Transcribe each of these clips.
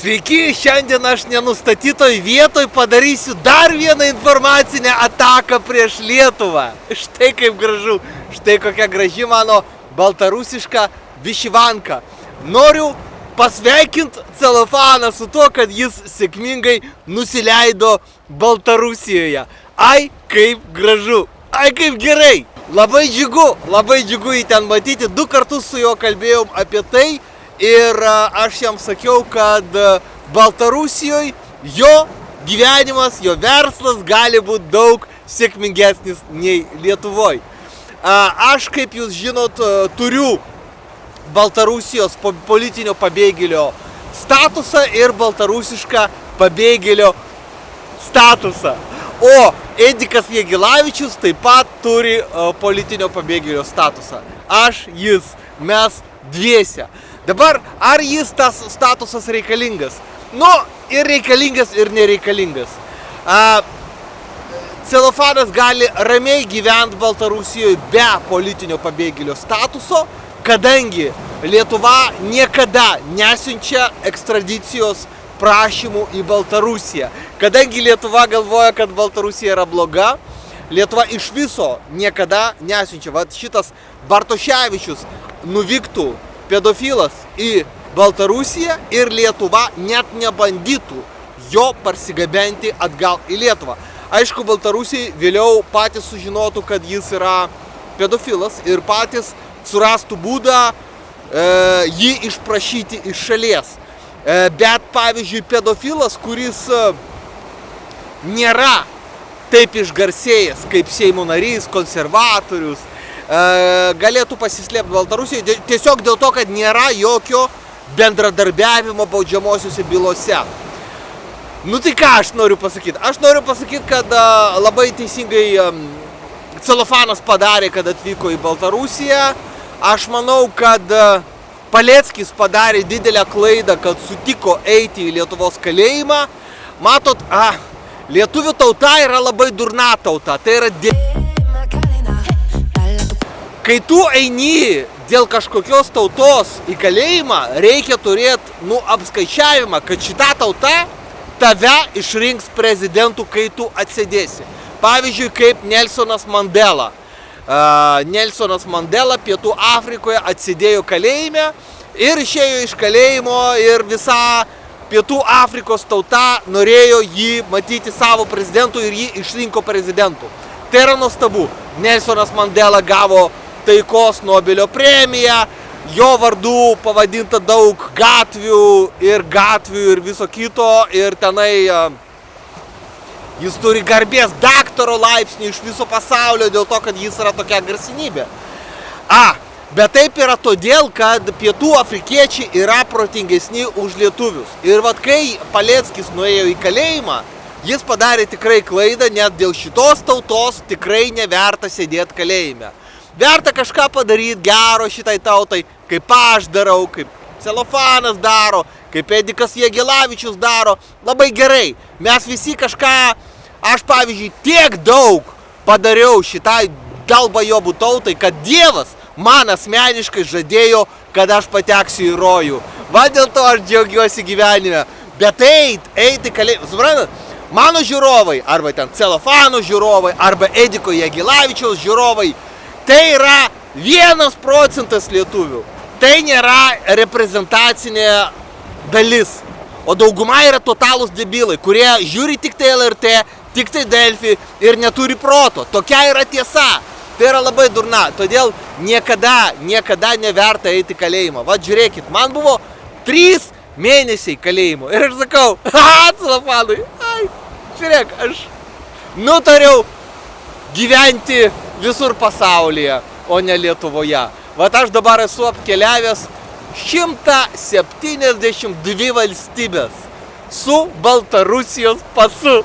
Sveiki, šiandien aš nenustatytoj vietoj padarysiu dar vieną informacinę ataką prieš Lietuvą. Štai kaip gražu, štai kokia graži mano baltarusiška višivanka. Noriu pasveikinti Celofaną su tuo, kad jis sėkmingai nusileido Baltarusijoje. Ai, kaip gražu, ai, kaip gerai. Labai džiugu jį ten matyti, 2 kartus su juo kalbėjom apie tai. Ir aš jam sakiau, kad Baltarusijoje jo gyvenimas, jo verslas gali būti daug sėkmingesnis nei Lietuvoje. Aš, kaip jūs žinot, turiu Baltarusijos politinio pabėgėlio statusą ir baltarusišką pabėgėlio statusą. O Edikas Jagelavičius taip pat turi politinio pabėgėlio statusą. Aš, jis, mes dviese. Dabar, ar jis tas statusas reikalingas? Nu, ir reikalingas, ir nereikalingas. Celofanas gali ramiai gyventi Baltarusijoje be politinio pabėgėlio statuso, kadangi Lietuva niekada nesiunčia ekstradicijos prašymų į Baltarusiją. Kadangi Lietuva galvoja, kad Baltarusija yra bloga, Lietuva iš viso niekada nesiunčia. Vat šitas Bartoševičius nuvyktų pedofilas į Baltarusiją ir Lietuva net nebandytų jo parsigabenti atgal į Lietuvą. Aišku, Baltarusijai vėliau patys sužinotų, kad jis yra pedofilas ir patys surastų būdą jį išprašyti iš šalies. Bet, pavyzdžiui, pedofilas, kuris nėra taip išgarsėjęs kaip Seimo narys, konservatorius, galėtų pasislėpti Baltarusijoje tiesiog dėl to, kad nėra jokio bendradarbiavimo baudžiamosiuose bylose. Nu tai ką aš noriu pasakyti? Aš noriu pasakyti, kad labai teisingai Celofanas padarė, kad atvyko į Baltarusiją. Aš manau, kad Paleckis padarė didelę klaidą, kad sutiko eiti į Lietuvos kalėjimą. Matot, lietuvių tauta yra labai durna tauta. Tai yra Kai tu eini dėl kažkokios tautos į kalėjimą, reikia turėti apskaičiavimą, kad šita tauta tave išrinks prezidentu, kai tu atsėdėsi. Pavyzdžiui, kaip Nelsonas Mandela. Nelsonas Mandela Pietų Afrikoje atsėdėjo kalėjime ir išėjo iš kalėjimo ir visa Pietų Afrikos tauta norėjo jį matyti savo prezidentu ir jį išrinko prezidentu. Tai yra nuostabu. Nelsonas Mandela gavo taikos Nobelio premiją, jo vardu pavadinta daug gatvių ir viso kito, ir tenai jis turi garbės daktaro laipsnį iš viso pasaulio dėl to, kad jis yra tokia garsenybė. Bet taip yra todėl, kad pietų afrikiečiai yra protingesni už lietuvius. Ir vat kai Paleckis nuėjo į kalėjimą, jis padarė tikrai klaidą, net dėl šitos tautos tikrai neverta sėdėti kalėjime. Verta kažką padaryti gero šitai tautai, kaip aš darau, kaip Celofanas daro, kaip Edikas Jagelavičius daro. Labai gerai. Mes visi kažką, aš pavyzdžiui, tiek daug padariau šitai dalbajobų tautai, kad Dievas man asmeniškai žadėjo, kad aš pateksiu į rojų. Va dėl to aš džiaugiuosi gyvenime. Bet eiti kalėjimą, suprantat, mano žiūrovai, arba ten Celofano žiūrovai, arba Ediko Jagelavičiaus žiūrovai, tai yra 1% lietuvių. Tai nėra reprezentacinė dalis. O dauguma yra totalūs debilai, kurie žiūri tik tai LRT, tik tai Delfi ir neturi proto. Tokia yra tiesa. Tai yra labai durna. Todėl niekada neverta eiti į kalėjimą. Va, žiūrėkit, man buvo 3 mėnesiai kalėjimo. Ir aš sakau, Celofanui, žiūrėk, aš nutariau gyventi visur pasaulyje, o ne Lietuvoje. Vat aš dabar esu apkeliavęs 172 valstybės su Baltarusijos pasu.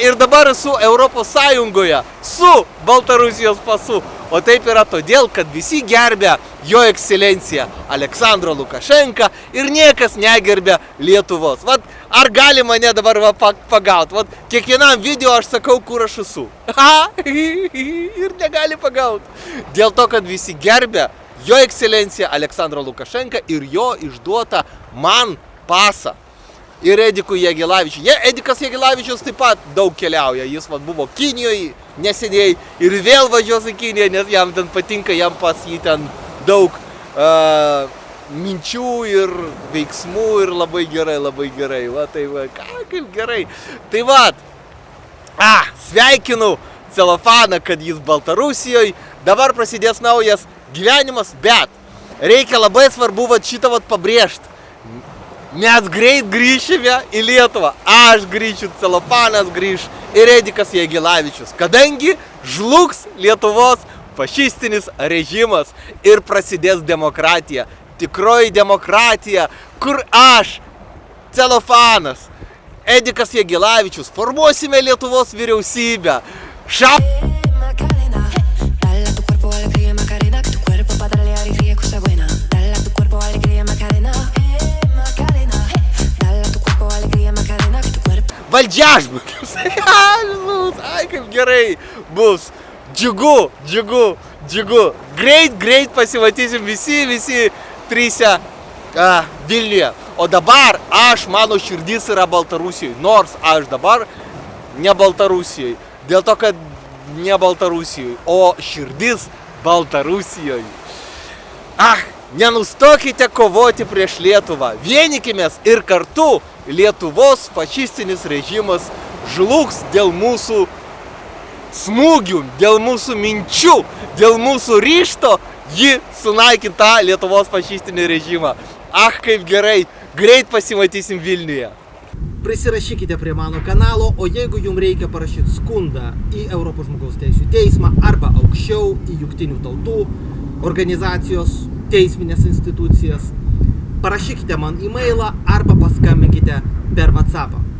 Ir dabar esu Europos Sąjungoje su Baltarusijos pasu. O taip yra todėl, kad visi gerbia jo ekscelenciją Aleksandrą Lukašenką ir niekas negerbia Lietuvos. Vat, ar gali mane dabar pagauti? Vat, kiekvienam video aš sakau, kur aš esu. Ir negali pagauti. Dėl to, kad visi gerbia jo ekscelenciją Aleksandrą Lukašenką ir jo išduotą man pasą. ir Edikui Jagelavičiui. Edikas Jagelavičius taip pat daug keliauja, jis buvo Kinijoje neseniai ir vėl važiuos į Kiniją, nes jam ten patinka, jam pas jį ten daug minčių ir veiksmų ir labai gerai, va, tai va, kaip gerai. Tai va, sveikinu Celofaną, kad jis Baltarusijoje, dabar prasidės naujas gyvenimas, bet reikia labai svarbu šitą pabrėžti. Mes greit grįšime į Lietuvą, aš grįšiu, Celofanas grįš ir Edikas Jagelavičius, kadangi žlugs Lietuvos fašistinis režimas ir prasidės demokratija, tikroji demokratija, kur aš, Celofanas, Edikas Jagelavičius, formuosime Lietuvos vyriausybę. Valdžiažmogius. Ai, kaip gerai bus. Džiugu. Greit pasimatysim visi trysia Vilniuje. O dabar mano širdis yra Baltarusijoje, nors aš dabar ne Baltarusijoje. Dėl to, kad ne Baltarusijoje, o širdis Baltarusijoje. Nenustokite kovoti prieš Lietuvą. Vienykimės ir kartu Lietuvos fašistinis režimas žlugs dėl mūsų smūgių, dėl mūsų minčių, dėl mūsų ryžto jį sunaikinti tą Lietuvos fašistinį režimą. Kaip gerai, greit pasimatysim Vilniuje. Prisirašykite prie mano kanalo, o jeigu jums reikia parašyti skundą į Europos žmogaus teisių teismą arba aukščiau į Jungtinių tautų organizacijos teisminės institucijas, parašykite man e-mailą arba paskambinkite per WhatsAppą.